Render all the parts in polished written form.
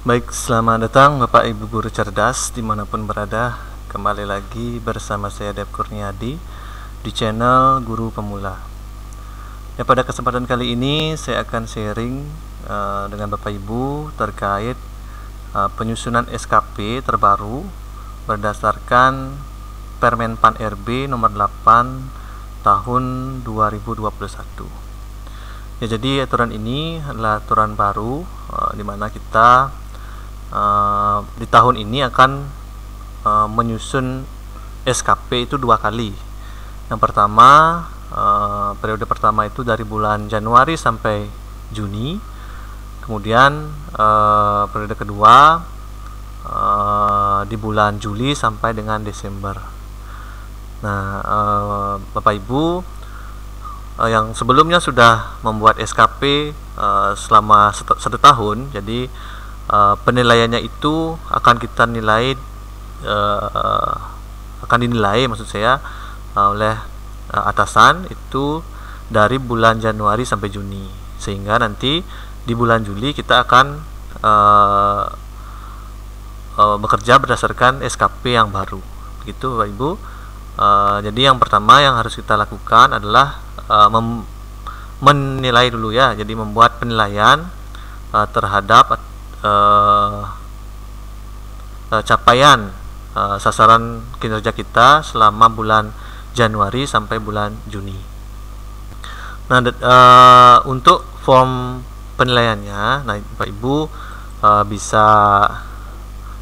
Baik, selamat datang Bapak Ibu Guru Cerdas dimanapun berada. Kembali lagi bersama saya Dev Kurniadi di channel Guru Pemula. Ya, pada kesempatan kali ini saya akan sharing dengan Bapak Ibu terkait penyusunan SKP terbaru berdasarkan Permen Pan RB nomor 8 tahun 2021. Ya, jadi aturan ini adalah aturan baru di mana kita di tahun ini akan menyusun SKP itu 2 kali. Yang pertama, periode pertama itu dari bulan Januari sampai Juni. Kemudian periode kedua di bulan Juli sampai dengan Desember. Nah, Bapak Ibu yang sebelumnya sudah membuat SKP selama 1 tahun, jadi penilaiannya itu akan kita nilai akan dinilai maksud saya oleh atasan itu dari bulan Januari sampai Juni, sehingga nanti di bulan Juli kita akan bekerja berdasarkan SKP yang baru, begitu Bapak Ibu. Jadi yang pertama yang harus kita lakukan adalah menilai dulu ya, jadi membuat penilaian terhadap capaian sasaran kinerja kita selama bulan Januari sampai bulan Juni. Nah, untuk form penilaiannya, nah Bapak Ibu bisa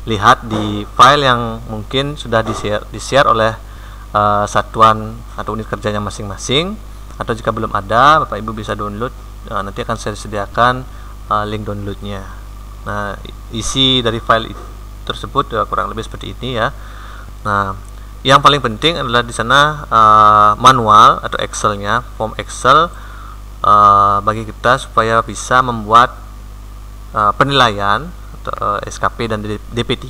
lihat di file yang mungkin sudah di-share oleh satuan atau unit kerjanya masing-masing, atau jika belum ada Bapak Ibu bisa download, nanti akan saya sediakan link downloadnya. Nah, isi dari file tersebut kurang lebih seperti ini ya. Nah, yang paling penting adalah di sana manual atau Excelnya, form Excel bagi kita supaya bisa membuat penilaian atau SKP dan DP3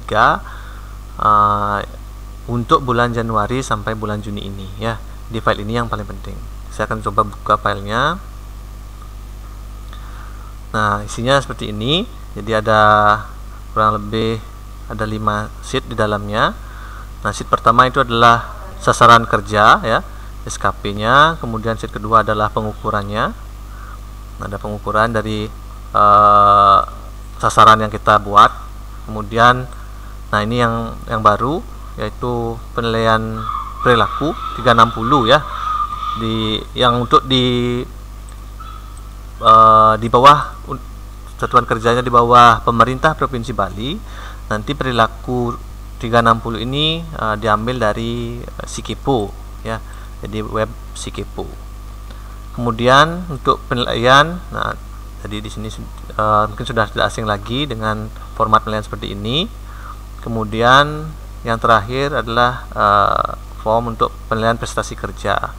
untuk bulan Januari sampai bulan Juni ini ya. Di file ini yang paling penting. Saya akan coba buka filenya. Nah, isinya seperti ini. Jadi ada kurang lebih ada 5 sheet di dalamnya. Nah, sheet pertama itu adalah sasaran kerja ya, SKP-nya. Kemudian sheet kedua adalah pengukurannya. Ada pengukuran dari sasaran yang kita buat. Kemudian, nah ini yang baru, yaitu penilaian perilaku 360 ya. Yang untuk di bawah satuan kerjanya di bawah pemerintah Provinsi Bali, nanti perilaku 360 ini diambil dari Sikepo ya, jadi web Sikepo. Kemudian untuk penilaian, nah jadi di sini mungkin sudah tidak asing lagi dengan format penilaian seperti ini. Kemudian yang terakhir adalah form untuk penilaian prestasi kerja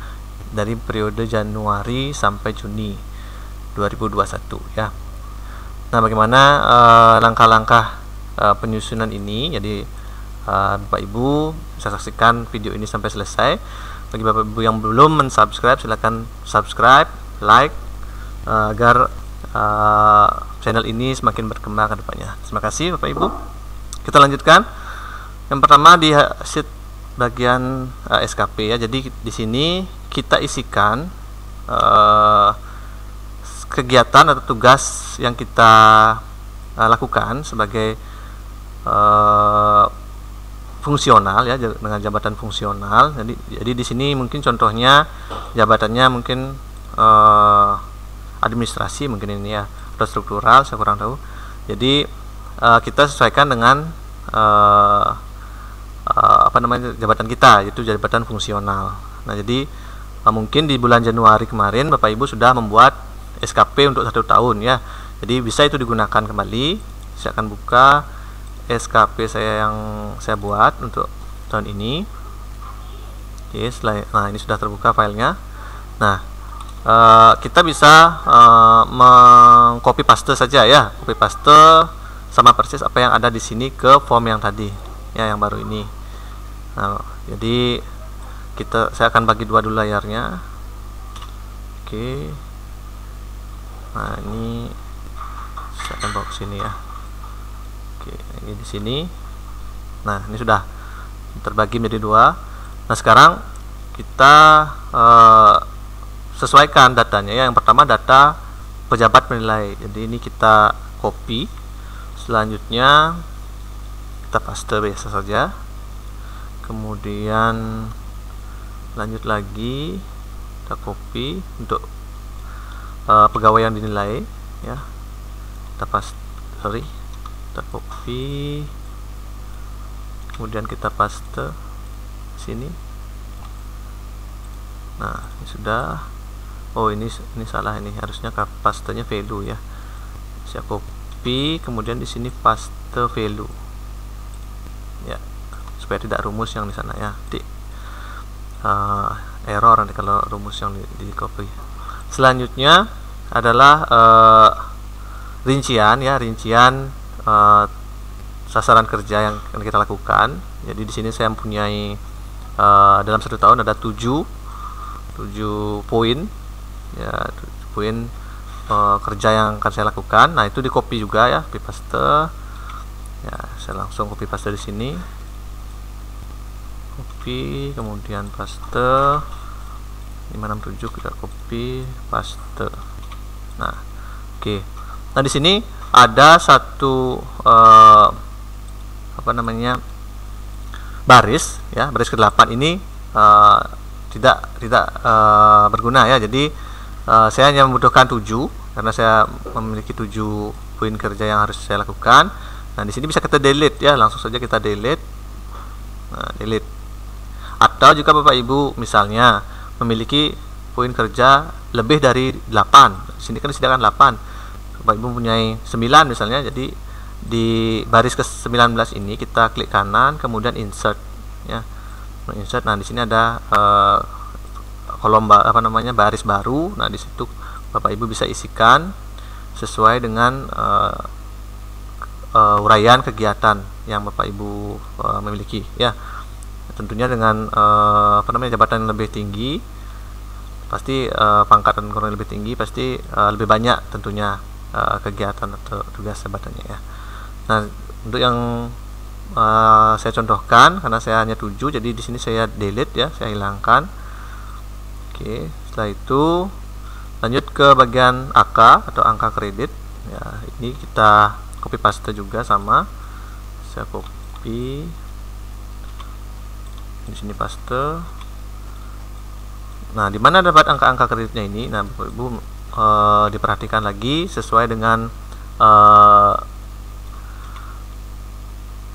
dari periode Januari sampai Juni 2021 ya. Nah, bagaimana langkah-langkah penyusunan ini? Jadi Bapak Ibu bisa saksikan video ini sampai selesai. Bagi Bapak Ibu yang belum mensubscribe, silahkan subscribe, like agar channel ini semakin berkembang ke depannya. Terima kasih Bapak Ibu. Kita lanjutkan. Yang pertama di sheet bagian SKP ya. Jadi di sini kita isikan kegiatan atau tugas yang kita lakukan sebagai fungsional ya, dengan jabatan fungsional. Jadi di sini mungkin contohnya jabatannya mungkin administrasi mungkin ini ya, atau struktural, saya kurang tahu. Jadi kita sesuaikan dengan jabatan kita, yaitu jabatan fungsional. Nah, jadi mungkin di bulan Januari kemarin Bapak Ibu sudah membuat SKP untuk 1 tahun ya, jadi bisa itu digunakan kembali. Saya akan buka SKP saya yang saya buat untuk tahun ini. Oke, nah ini sudah terbuka filenya. Nah, kita bisa mengcopy paste saja ya, copy paste sama persis apa yang ada di sini ke form yang tadi ya, yang baru ini. Nah, jadi saya akan bagi 2 dulu layarnya. Oke. Nah, ini saya akan bawa ke sini ya. Oke, ini di sini. Nah, ini sudah terbagi menjadi dua. Nah, sekarang kita sesuaikan datanya ya. Yang pertama data pejabat penilai. Jadi ini kita copy. Selanjutnya kita paste biasa saja. Kemudian lanjut lagi, kita copy untuk pegawai yang dinilai ya. Kita kita copy, kemudian kita paste sini. Nah, ini sudah. Oh, ini salah, ini harusnya pastenya value ya. Saya copy, kemudian di sini paste value ya, supaya tidak rumus yang di sana ya. Error nanti kalau rumus yang di copy. Selanjutnya adalah rincian ya, sasaran kerja yang akan kita lakukan. Jadi di sini saya mempunyai dalam 1 tahun ada 7 poin ya, 7 poin kerja yang akan saya lakukan. Nah, itu di copy juga ya, copy paste ya. Saya langsung copy paste di sini, copy kemudian paste 567, kita copy paste. Nah, oke. Nah, di sini ada satu baris ya, baris ke-8 ini tidak berguna ya. Jadi saya hanya membutuhkan 7 karena saya memiliki 7 poin kerja yang harus saya lakukan. Nah, di sini bisa kita delete ya, langsung saja kita delete. Nah, delete. Atau jika Bapak Ibu misalnya memiliki poin kerja lebih dari 8, di sini kan disediakan 8, Bapak Ibu mempunyai 9 misalnya, jadi di baris ke-19 ini kita klik kanan, kemudian insert ya, insert. Nah, di sini ada kolom baris baru. Nah, di situ Bapak Ibu bisa isikan sesuai dengan uraian kegiatan yang Bapak Ibu memiliki ya. Tentunya dengan jabatan yang lebih tinggi pasti pangkat dan kurang lebih tinggi pasti lebih banyak tentunya kegiatan atau tugas jabatannya ya. Nah, untuk yang saya contohkan karena saya hanya 7, jadi di sini saya delete ya, saya hilangkan. Oke, setelah itu lanjut ke bagian AK atau angka kredit ya. Ini kita copy paste juga sama, saya copy di sini paste. Nah, di mana dapat angka-angka kreditnya ini? Nah, Bapak Ibu diperhatikan lagi sesuai dengan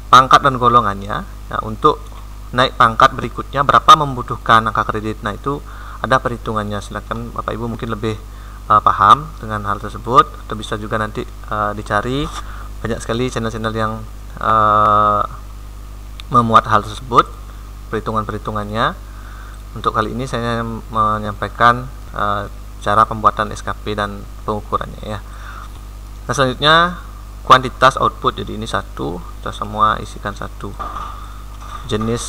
pangkat dan golongannya ya. Untuk naik pangkat berikutnya berapa membutuhkan angka kredit, nah itu ada perhitungannya. Silakan Bapak Ibu mungkin lebih paham dengan hal tersebut, atau bisa juga nanti dicari banyak sekali channel-channel yang memuat hal tersebut, perhitungan-perhitungannya. Untuk kali ini saya menyampaikan cara pembuatan SKP dan pengukurannya ya. Nah, selanjutnya kuantitas output. Jadi ini satu, kita semua isikan satu. Jenis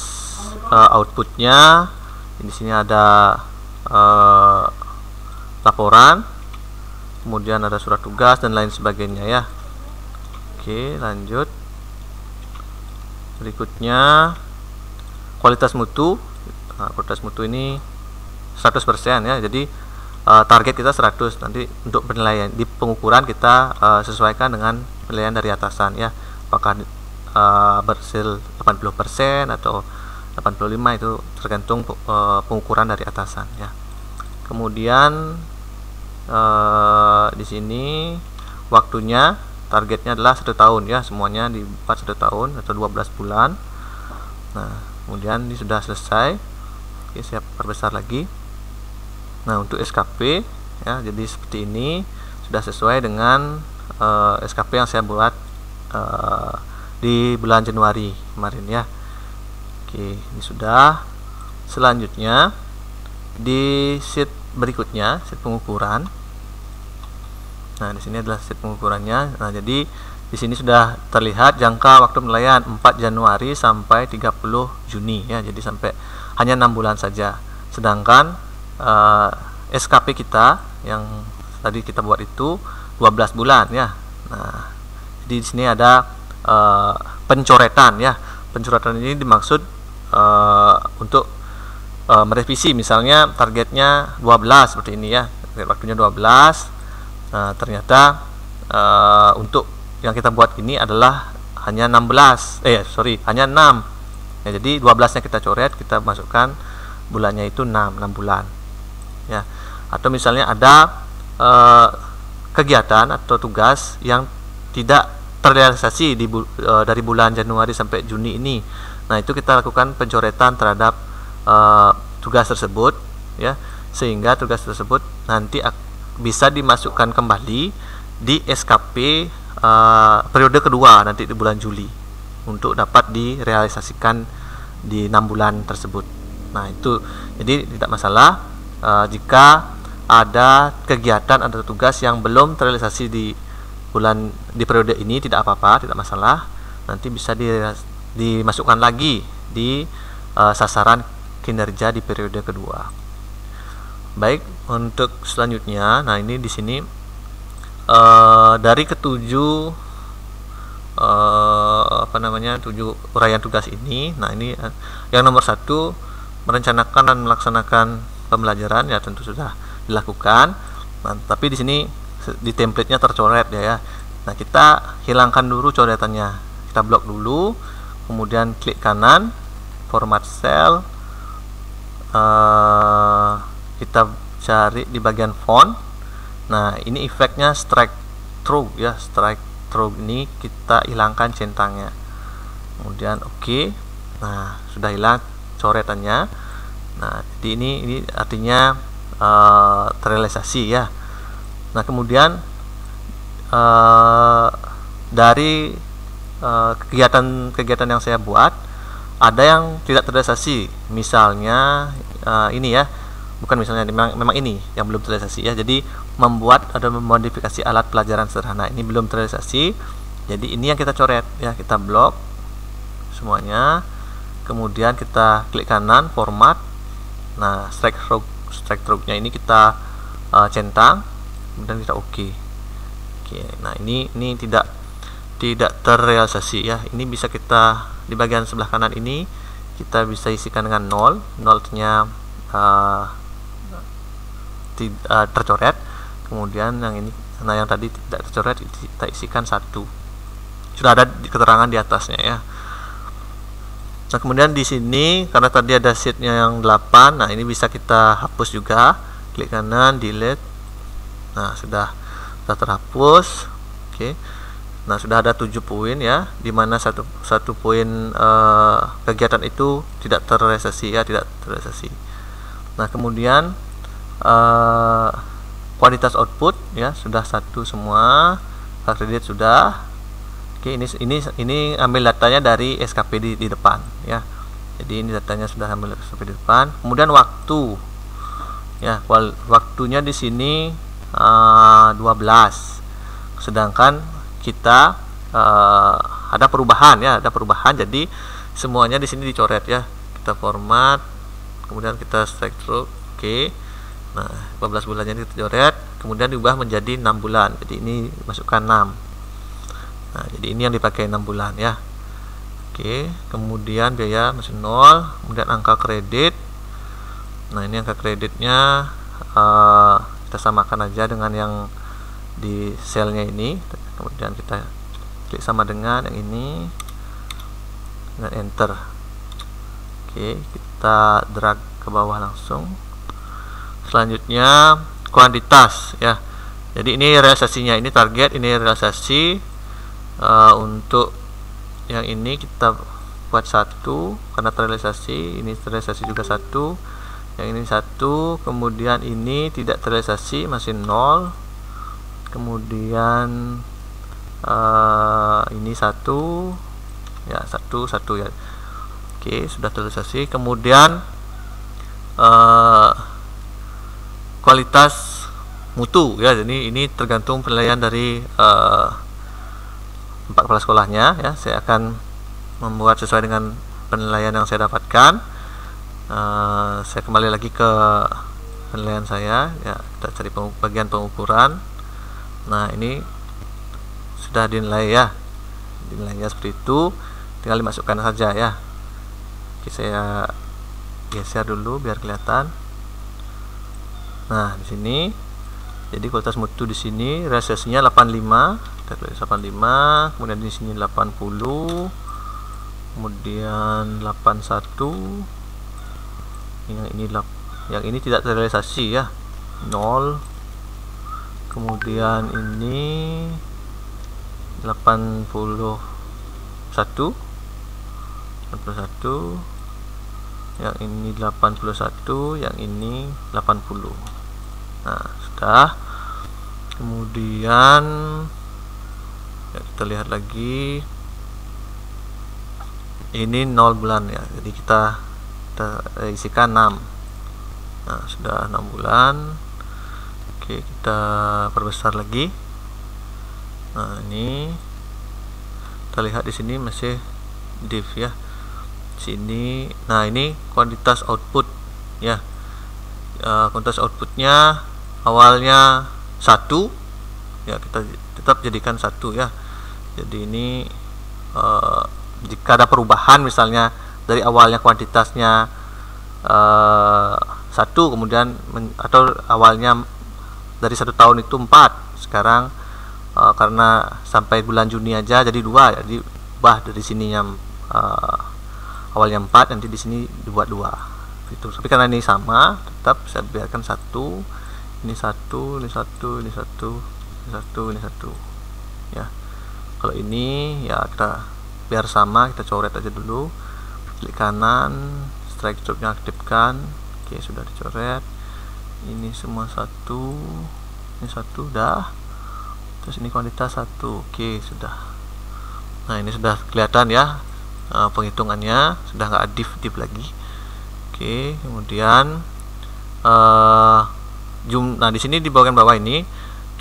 outputnya di sini ada laporan, kemudian ada surat tugas dan lain sebagainya ya. Oke, lanjut. Berikutnya kualitas mutu. Nah, kualitas mutu ini 100% ya. Jadi target kita 100. Nanti untuk penilaian di pengukuran kita sesuaikan dengan penilaian dari atasan ya. Apakah berhasil 80% atau 85, itu tergantung pengukuran dari atasan ya. Kemudian di sini waktunya, targetnya adalah 1 tahun ya, semuanya dibuat 1 tahun atau 12 bulan. Nah, kemudian ini sudah selesai. Oke, saya perbesar lagi. Nah, untuk SKP ya, jadi seperti ini sudah sesuai dengan SKP yang saya buat di bulan Januari kemarin ya. Oke, ini sudah. Selanjutnya di sheet berikutnya, sheet pengukuran. Nah, di sini adalah sheet pengukurannya. Nah, jadi di sini sudah terlihat jangka waktu penilaian 4 Januari sampai 30 Juni ya. Jadi sampai hanya 6 bulan saja. Sedangkan SKP kita yang tadi kita buat itu 12 bulan ya. Nah, jadi di sini ada pencoretan ya. Pencoretan ini dimaksud untuk merevisi, misalnya targetnya 12 seperti ini ya, waktunya 12. Nah, ternyata untuk yang kita buat ini adalah hanya 16, hanya 6 ya. Jadi 12 nya kita coret, kita masukkan bulannya itu 6 bulan ya. Atau misalnya ada kegiatan atau tugas yang tidak terrealisasi dari bulan Januari sampai Juni ini. Nah, itu kita lakukan pencoretan terhadap tugas tersebut ya, sehingga tugas tersebut nanti bisa dimasukkan kembali di SKP periode kedua nanti di bulan Juli untuk dapat direalisasikan di 6 bulan tersebut. Nah, itu jadi tidak masalah jika ada kegiatan atau tugas yang belum terrealisasi di periode ini, tidak apa-apa, tidak masalah. Nanti bisa dimasukkan lagi di sasaran kinerja di periode kedua. Baik, untuk selanjutnya, nah ini di sini dari ketujuh 7 uraian tugas ini. Nah, ini yang nomor 1, merencanakan dan melaksanakan pembelajaran ya, tentu sudah dilakukan. Nah, tapi di sini di template-nya tercoret ya. Nah, kita hilangkan dulu coretannya, kita blok dulu, kemudian klik kanan, format cell, kita cari di bagian font. Nah, ini efeknya strike through ya, strike through ini kita hilangkan centangnya, kemudian oke. Nah, sudah hilang coretannya. Nah, jadi ini artinya terrealisasi ya. Nah, kemudian dari kegiatan yang saya buat, ada yang tidak terrealisasi, misalnya ini ya, bukan misalnya, memang ini yang belum terrealisasi ya. Jadi membuat atau memodifikasi alat pelajaran sederhana ini belum terrealisasi, jadi ini yang kita coret ya, kita blok semuanya, kemudian kita klik kanan, format. Nah, strike through-nya ini kita centang, kemudian kita oke. Nah, ini tidak terrealisasi ya. Ini bisa kita di bagian sebelah kanan ini kita bisa isikan dengan 0, nya tercoret. Kemudian yang ini, nah yang tadi tidak tercoret, kita isikan 1. Sudah ada keterangan di atasnya ya. Nah, kemudian di sini karena tadi ada sheetnya yang 8, nah ini bisa kita hapus juga, klik kanan, delete. Nah, sudah terhapus. Oke. Nah, sudah ada 7 poin ya, dimana satu poin kegiatan itu tidak terrealisasi ya, tidak terrealisasi. Nah, kemudian kualitas output ya, sudah 1 semua, kredit sudah. Oke, ini ambil datanya dari SKP di depan ya. Jadi ini datanya sudah ambil SKP di depan. Kemudian waktu ya, waktunya di sini 12. Sedangkan kita ada perubahan ya, jadi semuanya di sini dicoret ya. Kita format, kemudian kita strike through, oke. Nah, 14 bulannya ini kita coret, kemudian diubah menjadi 6 bulan. Jadi ini masukkan 6. Nah, jadi ini yang dipakai 6 bulan ya. Oke, kemudian biaya masih 0, kemudian angka kredit. Nah, ini angka kreditnya kita samakan aja dengan yang di selnya ini, kemudian kita klik sama dengan yang ini dan enter. Oke, kita drag ke bawah langsung. Selanjutnya kuantitas ya. Jadi ini realisasinya, ini target, ini realisasi. Untuk yang ini kita buat 1 karena terrealisasi, ini terrealisasi juga 1, yang ini 1, kemudian ini tidak terrealisasi masih 0, kemudian ini 1 ya, 1 ya. Oke, sudah terrealisasi. Kemudian kualitas mutu ya, jadi ini tergantung penilaian dari 4 kepala sekolahnya ya. Saya akan membuat sesuai dengan penilaian yang saya dapatkan. Saya kembali lagi ke penilaian saya ya, kita cari bagian pengukuran. Nah, ini sudah dinilai ya, nilainya seperti itu, tinggal dimasukkan saja ya. Oke, saya geser dulu biar kelihatan. Nah, di sini jadi kualitas mutu di sini realisasinya 85, kita tulis 85, kemudian di sini 80, kemudian 81, yang ini tidak terrealisasi ya, 0, kemudian ini 81, yang ini 81, yang ini 80. Nah, sudah. Kemudian ya, kita lihat lagi, ini 0 bulan ya, jadi kita isikan 6. Nah, sudah 6 bulan. Oke, kita perbesar lagi. Nah, ini kita lihat di sini masih div ya. Sini, nah ini kuantitas output ya. Kuantitas outputnya awalnya 1 ya, kita tetap jadikan 1 ya. Jadi ini jika ada perubahan, misalnya dari awalnya kuantitasnya 1, kemudian atau awalnya dari 1 tahun itu 4, sekarang karena sampai bulan Juni aja jadi 2, jadi ubah dari sininya awalnya 4, nanti di sini dibuat 2 itu. Tapi karena ini sama, tetap saya biarkan 1, ini 1, ini 1, ini 1, ini 1, ini 1 ya. Kalau ini ya kita biar sama, kita coret aja dulu, klik kanan, strike stripnya aktifkan. Oke, sudah dicoret. Ini semua 1, ini 1 udah, terus ini kuantitas 1. Oke, sudah. Nah, ini sudah kelihatan ya, penghitungannya sudah nggak div lagi. Oke, kemudian nah di sini di bagian bawah ini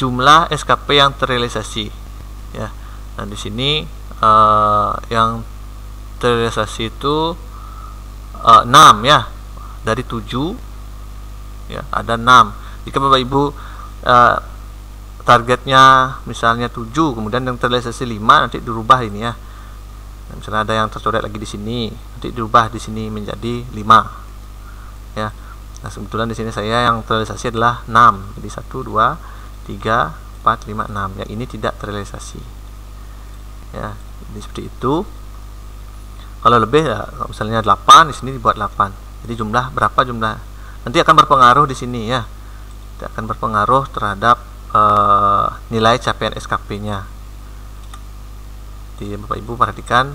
jumlah SKP yang terrealisasi ya. Nah, di sini yang terrealisasi itu 6 ya, dari 7 ya, ada 6. Jika Bapak Ibu targetnya misalnya 7, kemudian yang terrealisasi 5, nanti dirubah ini ya. Nah, misalnya ada yang tercoret lagi di sini, nanti dirubah di sini menjadi 5 ya. Nah, kebetulan di sini saya yang terrealisasi adalah 6, jadi 1, 2, 3, 4, 5, 6. Yang ini tidak terrealisasi ya, jadi seperti itu. Kalau lebih ya, misalnya 8, di sini dibuat 8. Jadi berapa jumlah nanti akan berpengaruh di sini ya, tidak akan berpengaruh terhadap nilai capaian SKP-nya. Jadi Bapak Ibu perhatikan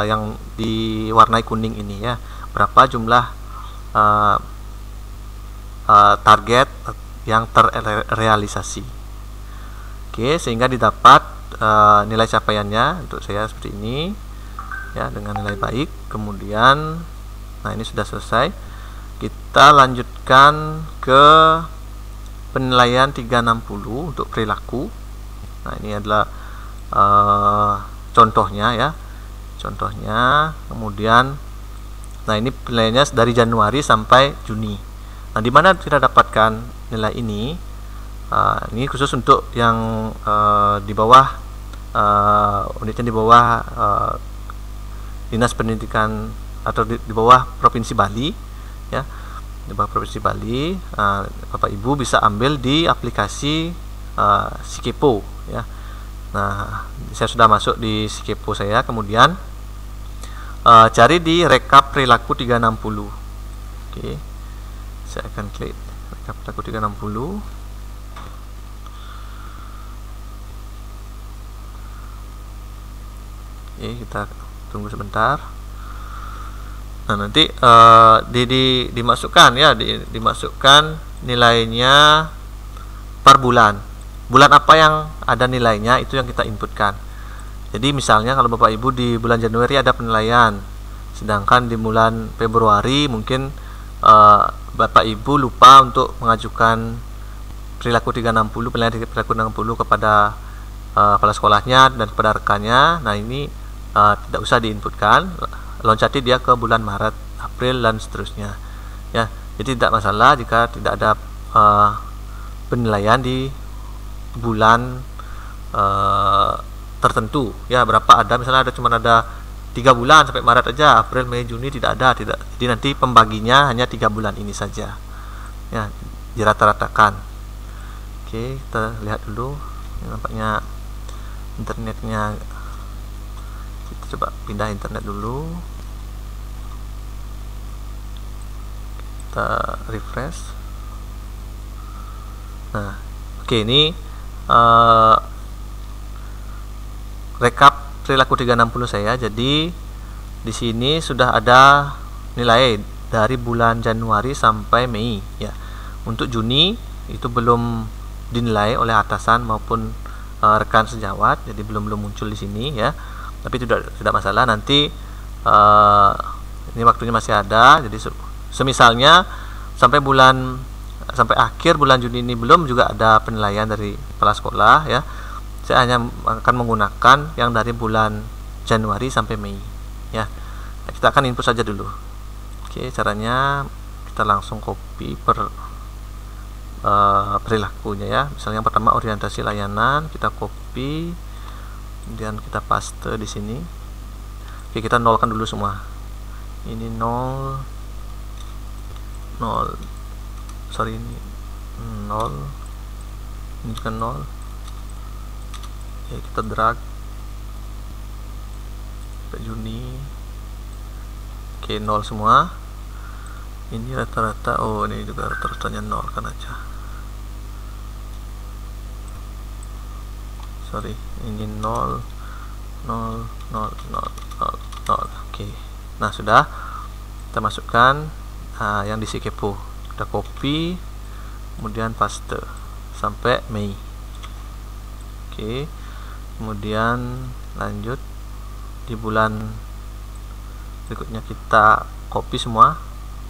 yang diwarnai kuning ini ya, berapa jumlah target yang terrealisasi. Oke, sehingga didapat nilai capaiannya untuk saya seperti ini ya, dengan nilai baik. Kemudian nah, ini sudah selesai. Kita lanjutkan ke penilaian 360 untuk perilaku. Nah, ini adalah contohnya ya, contohnya. Kemudian nah, ini penilaiannya dari Januari sampai Juni. Nah, di mana kita dapatkan nilai ini? Ini khusus untuk yang di bawah unitnya di bawah Dinas Pendidikan atau di bawah Provinsi Bali ya, di bawah Provinsi Bali. Bapak Ibu bisa ambil di aplikasi Sikepo ya. Nah, saya sudah masuk di Sikepo saya, kemudian cari di rekap perilaku 360. Oke, saya akan klik rekap perilaku 360. Oke, kita tunggu sebentar. Nah, nanti dimasukkan ya, dimasukkan nilainya per bulan. Bulan apa yang ada nilainya, itu yang kita inputkan. Jadi misalnya kalau Bapak Ibu di bulan Januari ada penilaian, sedangkan di bulan Februari mungkin Bapak Ibu lupa untuk mengajukan perilaku 360, penilaian perilaku 360 kepada kepala sekolahnya dan kepada rekannya. Nah, ini tidak usah diinputkan, loncati dia ke bulan Maret, April dan seterusnya ya. Jadi tidak masalah jika tidak ada penilaian di bulan tertentu ya, berapa ada, misalnya cuma ada 3 bulan sampai Maret aja, April, Mei, Juni tidak ada, tidak. Jadi nanti pembaginya hanya 3 bulan ini saja ya, dirata-ratakan. Oke, kita lihat dulu. Ini nampaknya internetnya, kita coba pindah internet dulu, kita refresh. Nah, oke, ini rekap perilaku 360 saya. Jadi di sini sudah ada nilai dari bulan Januari sampai Mei ya. Untuk Juni itu belum dinilai oleh atasan maupun rekan sejawat, jadi belum muncul di sini ya. Tapi tidak masalah, nanti ini waktunya masih ada. Jadi semisalnya sampai akhir bulan Juni ini belum juga ada penilaian dari kepala sekolah ya, saya hanya akan menggunakan yang dari bulan Januari sampai Mei ya. Nah, kita akan input saja dulu. Oke, caranya kita langsung copy perilakunya ya. Misalnya yang pertama orientasi layanan, kita copy, kemudian kita paste di sini. Oke, kita nolkan dulu semua. Ini 0, sorry, ini 0, ini juga 0. Oke, kita drag ke Juni. Oke, 0 semua. Ini rata-rata, oh ini juga rata-ratanya 0 kan aja. Sorry, ini 0, 0, 0, 0, 0, 0. Oke, nah sudah, kita masukkan yang di Sikepo, kita copy, kemudian paste sampai Mei. Oke, kemudian lanjut di bulan berikutnya kita copy semua.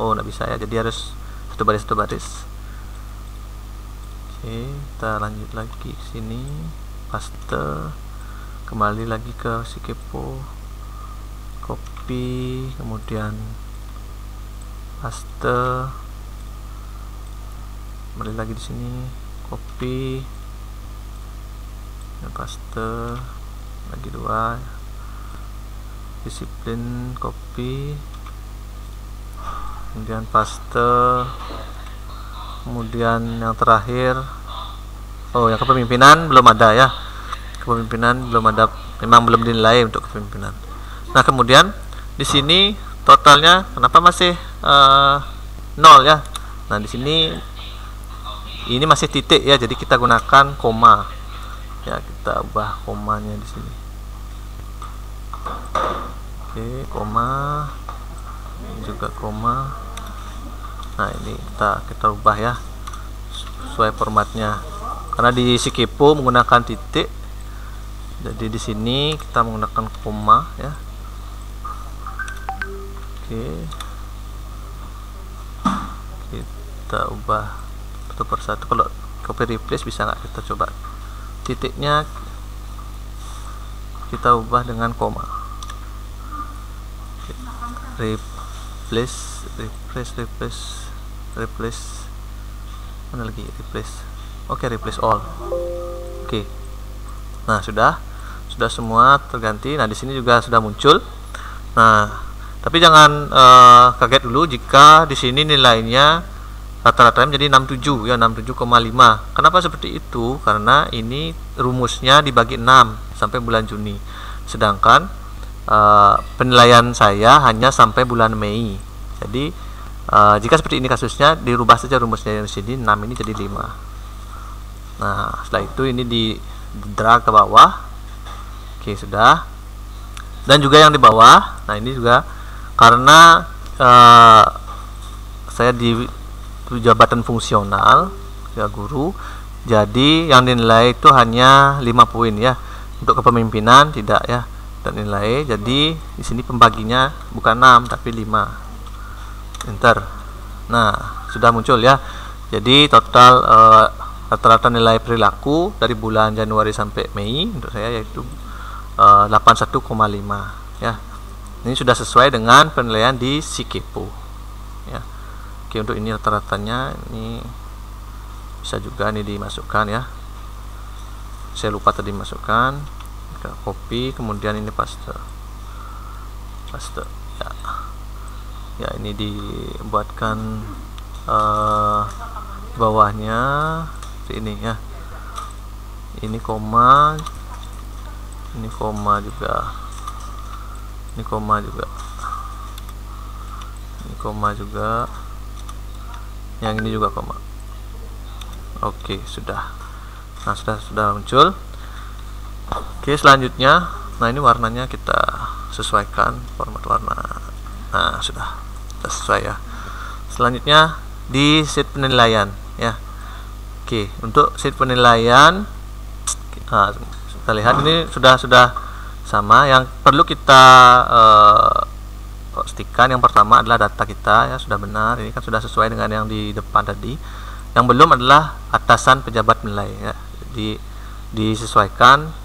Oh, nggak bisa ya, jadi harus satu baris. Oke, kita lanjut lagi ke sini, paste, kembali lagi ke Sikepo, copy, kemudian paste, kembali lagi di sini, copy, dan paste lagi 2, disiplin, copy, kemudian paste, kemudian yang terakhir, oh yang kepemimpinan belum ada ya, kepemimpinan belum ada, memang belum dinilai untuk kepemimpinan. Nah, kemudian di sini totalnya kenapa masih 0 ya? Nah, di sini ini masih titik ya, jadi kita gunakan koma ya, kita ubah komanya di sini. Oke, koma, ini juga koma. Nah, ini kita ubah ya sesuai formatnya, karena di Sikepo menggunakan titik, jadi di sini kita menggunakan koma ya. Oke, kita ubah satu persatu. Kalau copy replace bisa nggak, kita coba titiknya kita ubah dengan koma. Replace mana lagi, replace. Oke, replace all. Oke, nah sudah semua terganti. Nah, di sini juga sudah muncul. Nah, tapi jangan kaget dulu jika di sini nilainya rata-rata menjadi 67 ya, 67,5. Kenapa seperti itu? Karena ini rumusnya dibagi 6 sampai bulan Juni, sedangkan penilaian saya hanya sampai bulan Mei. Jadi jika seperti ini kasusnya, dirubah saja rumusnya, di sini 6 ini jadi 5. Nah, setelah itu ini di drag ke bawah. Oke, sudah. Dan juga yang di bawah, nah ini juga karena saya di jabatan fungsional ya, guru, jadi yang dinilai itu hanya 5 poin ya. Untuk kepemimpinan tidak ya, dan nilai. Jadi di sini pembaginya bukan 6 tapi 5. Enter. Nah, sudah muncul ya. Jadi total rata-rata nilai perilaku dari bulan Januari sampai Mei untuk saya yaitu 81,5 ya. Ini sudah sesuai dengan penilaian di Sikepo ya. Oke, untuk ini rata-ratanya ini bisa juga nih dimasukkan ya. Saya lupa tadi masukkan. kita copy, kemudian ini paste ya. Ya, ini dibuatkan bawahnya seperti ini ya. Ini koma juga, ini koma juga, yang ini juga koma. Oke, sudah. Nah, sudah muncul. Oke, selanjutnya, nah ini warnanya kita sesuaikan format warna. Nah, sudah sesuai ya. Selanjutnya di sheet penilaian ya. Oke, untuk sheet penilaian, nah, kita lihat ini sudah sama. Yang perlu kita pastikan yang pertama adalah data kita ya sudah benar. Ini kan sudah sesuai dengan yang di depan tadi. Yang belum adalah atasan pejabat nilai ya. Jadi disesuaikan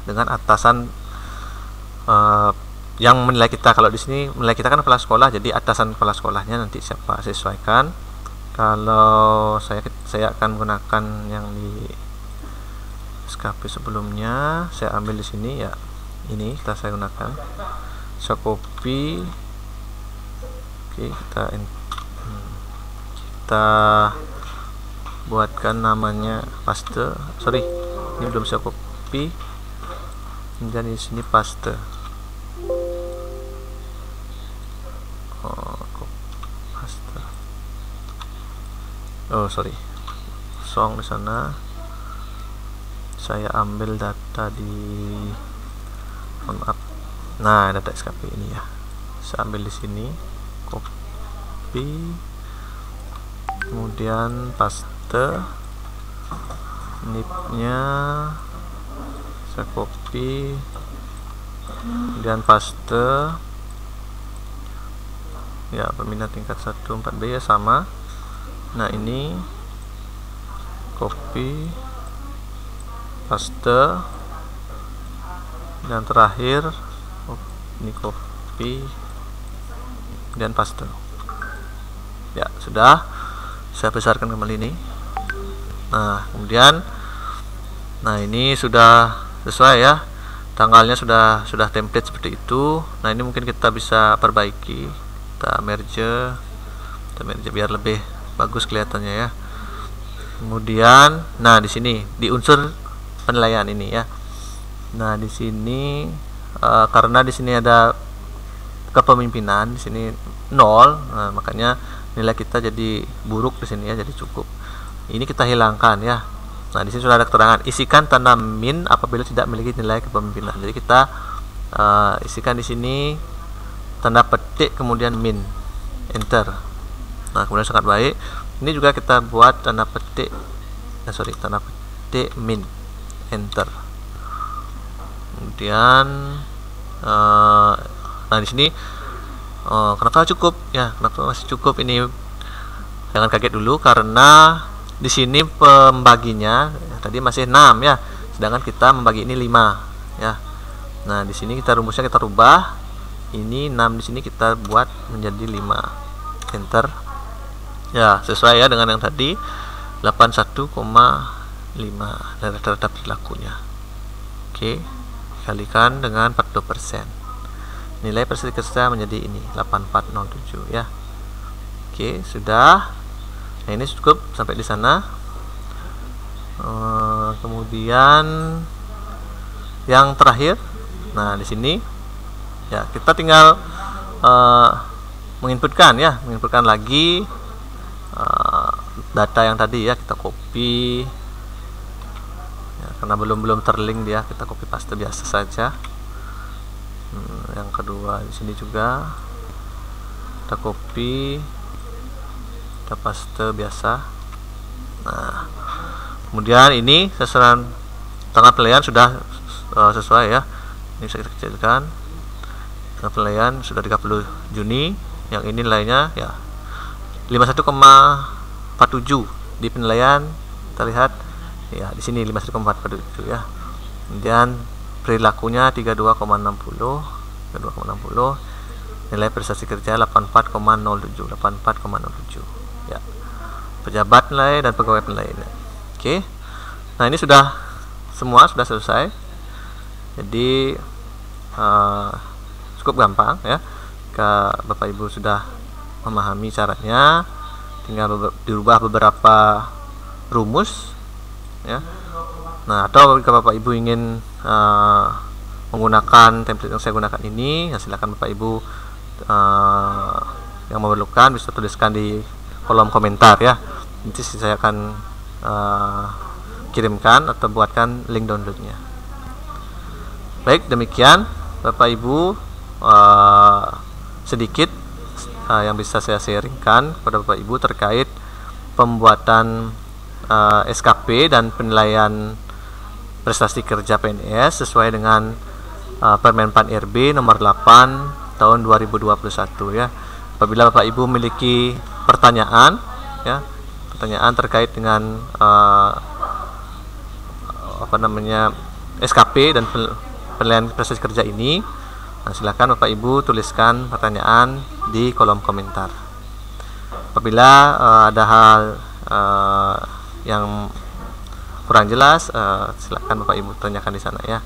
dengan atasan yang menilai kita. Kalau di sini menilai kita kan kepala sekolah, jadi atasan kepala sekolahnya nanti siapa, sesuaikan. Kalau saya akan menggunakan yang di SKP sebelumnya, saya ambil di sini ya. Ini saya gunakan, saya copy. Oke, kita buatkan namanya paste. Sorry, ini belum saya copy. Dan di sini paste. Paste. Oh, sorry. Kosong di sana. Saya ambil data di, maaf. Nah, data SKP ini ya. Saya ambil di sini, copy. Kemudian paste, nipnya saya copy, kemudian paste ya. Peminat tingkat 1 4B ya sama. Nah, ini copy, paste, dan terakhir ini copy dan paste ya. Sudah saya besarkan kembali ini. Nah, kemudian ini sudah sesuai ya, tanggalnya sudah template seperti itu. Nah, ini mungkin kita bisa perbaiki, kita merge biar lebih bagus kelihatannya ya. Kemudian nah di sini di unsur penilaian ini ya. Nah, di sini karena di sini ada kepemimpinan, di sini 0, nah, makanya nilai kita jadi buruk di sini ya, jadi cukup. Ini kita hilangkan ya. Nah, di sini sudah ada keterangan, isikan tanda min apabila tidak memiliki nilai kepemimpinan. Jadi kita isikan di sini tanda petik kemudian min, enter. Nah, kemudian sangat baik. Ini juga kita buat tanda petik, tanda petik min, enter. Kemudian nah di sini kenapa cukup ya, kenapa masih cukup, ini jangan kaget dulu karena di sini pembaginya ya, tadi masih 6 ya, sedangkan kita membagi ini 5 ya. Nah, di sini kita rumusnya kita rubah, ini 6 di sini kita buat menjadi 5, enter ya, sesuai ya dengan yang tadi 81,5 data perilakunya. Oke, kalikan dengan 40%, nilai persentase menjadi ini 8407 ya. Oke, sudah. Nah, ini cukup sampai di sana. Kemudian yang terakhir, nah di sini ya kita tinggal menginputkan lagi data yang tadi ya, kita copy ya, karena belum terlink dia, kita copy paste biasa saja. Yang kedua di sini juga kita copy, kita paste biasa. Nah, kemudian ini sasaran tanggal penilaian sudah sesuai ya. Ini bisa kita kecilkan. Tanggal penilaian sudah 30 Juni. Yang ini nilainya ya 51,47 di penilaian. Kita lihat ya di sini 51,47 ya. Kemudian perilakunya 32,60, nilai prestasi kerja 84,07 ya. Pejabat nilai dan pegawai penilaian. Oke. Nah, ini sudah semua sudah selesai. Jadi cukup gampang ya. Bapak Ibu sudah memahami caranya, tinggal dirubah beberapa rumus ya. Nah, atau jika Bapak Ibu ingin menggunakan template yang saya gunakan ini, ya silakan Bapak Ibu yang memerlukan bisa tuliskan di kolom komentar ya. Nanti saya akan kirimkan atau buatkan link downloadnya. Baik, demikian Bapak Ibu sedikit yang bisa saya sharingkan kepada Bapak Ibu terkait pembuatan SKP dan penilaian prestasi kerja PNS sesuai dengan Permen Pan RB nomor 8 tahun 2021 ya. Apabila Bapak Ibu memiliki pertanyaan ya, pertanyaan terkait dengan SKP dan penilaian prestasi kerja ini, nah, silakan Bapak Ibu tuliskan pertanyaan di kolom komentar. Apabila ada hal yang kurang jelas, silakan Bapak Ibu tanyakan di sana ya.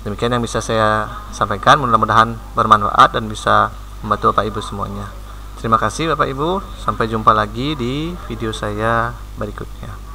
Demikian yang bisa saya sampaikan, mudah-mudahan bermanfaat dan bisa membantu Bapak Ibu semuanya. Terima kasih Bapak Ibu, sampai jumpa lagi di video saya berikutnya.